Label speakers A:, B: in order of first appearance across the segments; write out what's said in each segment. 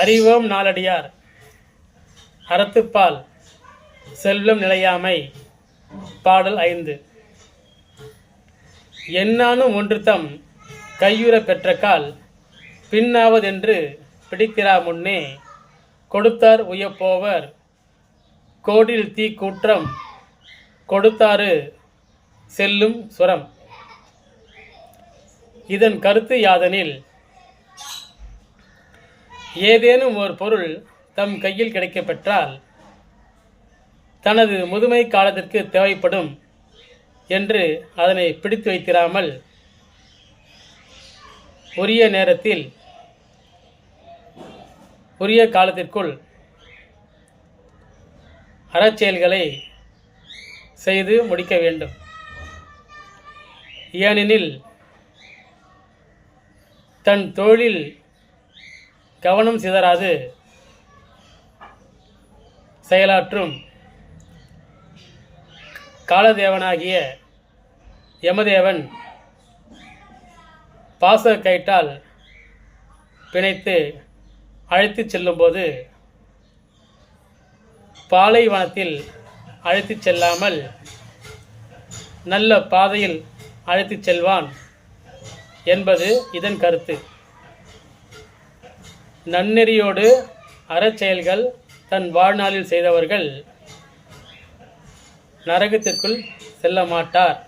A: அறிவோம் நாலடியார் அறத்துப்பால் செல்வம் நிலையாமை. பாடல் 5. என்னானும் ஒன்று தம் கையுற பெற்ற கால் பின்னாவதென்று பிடித்திரா முன்னே கொடுத்தார் உயப்போவர் கோடில் தீ கூற்றம் கொடுத்தாறு செல்லும் சுரம். இதன் கருத்து யாதெனில், ஏதேனும் ஒரு பொருள் தம் கையில் கிடைக்கப்பெற்றால் தனது முதுமை காலத்திற்கு தேவைப்படும் என்று அதனை பிடித்து வைத்திராமல் உரிய நேரத்தில் உரிய காலத்திற்குள் அறச்செயல்களை செய்து முடிக்க வேண்டும். ஏனெனில் தன் தொழிலில் கவனம் சிதறாது செயலாற்றும் காலதேவனாகிய யமதேவன் பாச கயிற்றால் பிணைத்து அழைத்துச் செல்லும்போது பாலைவனத்தில் அழைத்துச் செல்லாமல் நல்ல பாதையில் அழைத்துச் செல்வான் என்பது இதன் கருத்து. நன்னெறியோடு அறச்செயல்கள் தன் வாழ்நாளில் செய்தவர்கள் நரகத்திற்குள் செல்ல மாட்டார்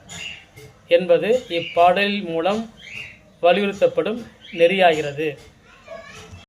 A: என்பது இப்பாடலின் மூலம் வலியுறுத்தப்படும் நெறியாகிறது.